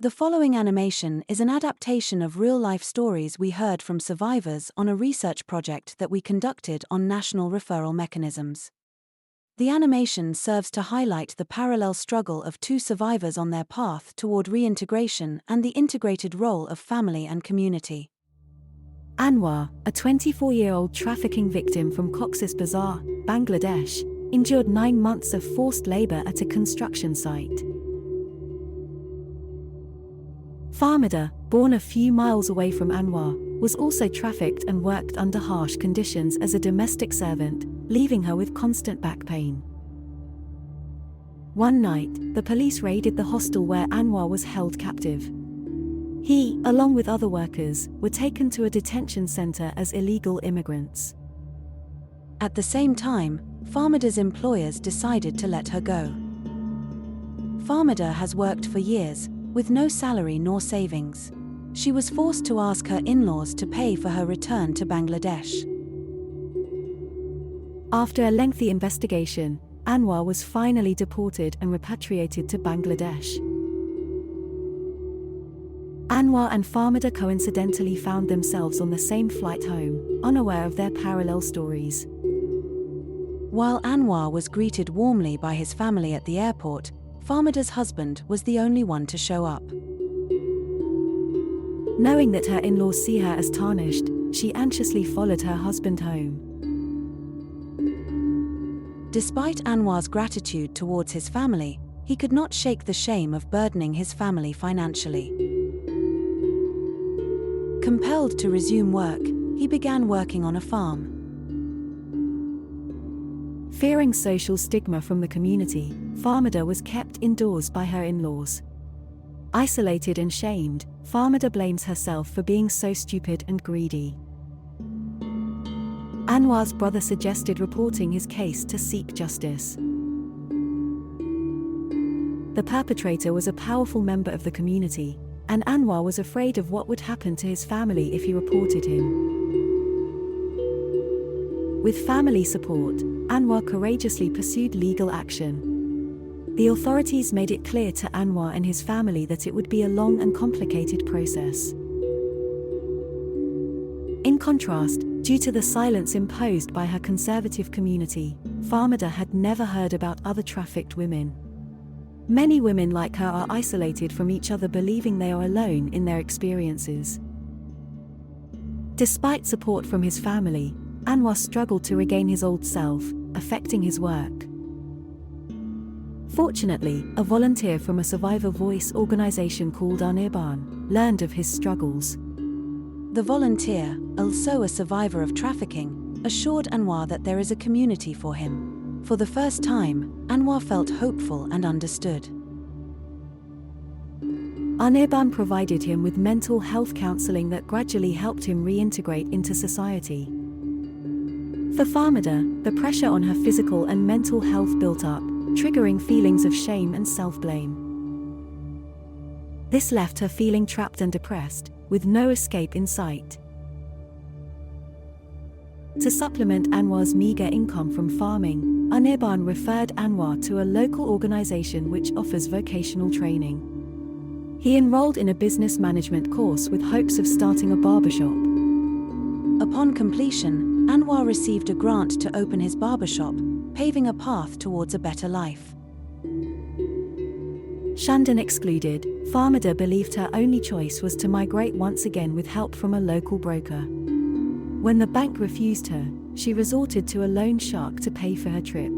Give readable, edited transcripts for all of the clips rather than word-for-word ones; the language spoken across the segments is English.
The following animation is an adaptation of real-life stories we heard from survivors on a research project that we conducted on national referral mechanisms. The animation serves to highlight the parallel struggle of two survivors on their path toward reintegration and the integrated role of family and community. Anwar, a 24-year-old trafficking victim from Cox's Bazar, Bangladesh, endured 9 months of forced labor at a construction site. Fahmida, born a few miles away from Anwar, was also trafficked and worked under harsh conditions as a domestic servant, leaving her with constant back pain. One night, the police raided the hostel where Anwar was held captive. He, along with other workers, were taken to a detention center as illegal immigrants. At the same time, Fahmida's employers decided to let her go. Fahmida has worked for years, with no salary nor savings. She was forced to ask her in-laws to pay for her return to Bangladesh. After a lengthy investigation, Anwar was finally deported and repatriated to Bangladesh. Anwar and Fahmida coincidentally found themselves on the same flight home, unaware of their parallel stories. While Anwar was greeted warmly by his family at the airport, Fahmida's husband was the only one to show up. Knowing that her in-laws see her as tarnished, she anxiously followed her husband home. Despite Anwar's gratitude towards his family, he could not shake the shame of burdening his family financially. Compelled to resume work, he began working on a farm. Fearing social stigma from the community, Fahmida was kept indoors by her in-laws. Isolated and shamed, Fahmida blames herself for being so stupid and greedy. Anwar's brother suggested reporting his case to seek justice. The perpetrator was a powerful member of the community, and Anwar was afraid of what would happen to his family if he reported him. With family support, Anwar courageously pursued legal action. The authorities made it clear to Anwar and his family that it would be a long and complicated process. In contrast, due to the silence imposed by her conservative community, Fahmida had never heard about other trafficked women. Many women like her are isolated from each other, believing they are alone in their experiences. Despite support from his family, Anwar struggled to regain his old self, affecting his work. Fortunately, a volunteer from a survivor voice organization called Anwar learned of his struggles. The volunteer, also a survivor of trafficking, assured Anwar that there is a community for him. For the first time, Anwar felt hopeful and understood. Anwar provided him with mental health counseling that gradually helped him reintegrate into society. For Fahmida, the pressure on her physical and mental health built up, triggering feelings of shame and self-blame. This left her feeling trapped and depressed, with no escape in sight. To supplement Anwar's meager income from farming, Anwar referred Anwar to a local organization which offers vocational training. He enrolled in a business management course with hopes of starting a barbershop. Upon completion, Anwar received a grant to open his barbershop, paving a path towards a better life. Shandon excluded, Fahmida believed her only choice was to migrate once again with help from a local broker. When the bank refused her, she resorted to a loan shark to pay for her trip.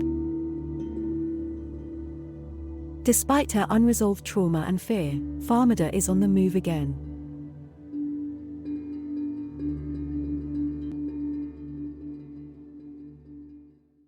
Despite her unresolved trauma and fear, Fahmida is on the move again.